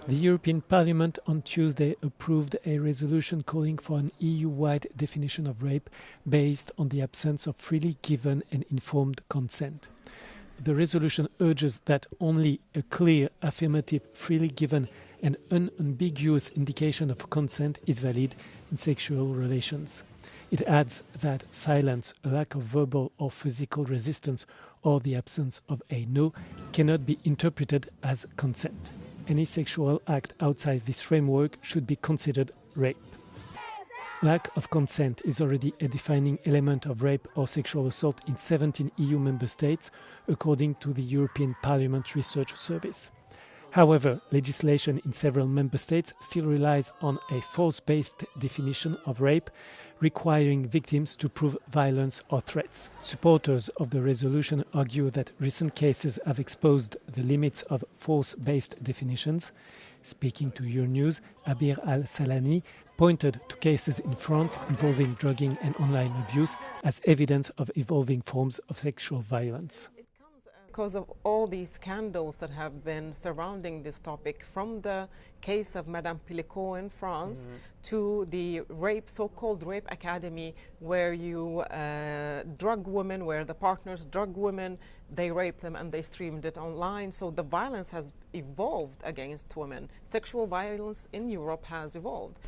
The European Parliament on Tuesday approved a resolution calling for an EU-wide definition of rape based on the absence of freely given and informed consent. The resolution urges that only a clear, affirmative, freely given and unambiguous indication of consent is valid in sexual relations. It adds that silence, a lack of verbal or physical resistance, or the absence of a no cannot be interpreted as consent. Any sexual act outside this framework should be considered rape. Lack of consent is already a defining element of rape or sexual assault in 17 EU member states, according to the European Parliament Research Service. However, legislation in several member states still relies on a force-based definition of rape, requiring victims to prove violence or threats. Supporters of the resolution argue that recent cases have exposed the limits of force-based definitions. Speaking to Euronews, Abir Al-Salani pointed to cases in France involving drugging and online abuse as evidence of evolving forms of sexual violence. Because of all these scandals that have been surrounding this topic, from the case of Madame Pilico in France to the so-called rape academy, where you drug women, where the partners drug women, they rape them and they streamed it online. So the violence has evolved against women. Sexual violence in Europe has evolved.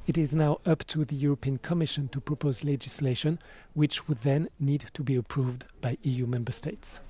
It is now up to the European Commission to propose legislation, which would then need to be approved by EU member states.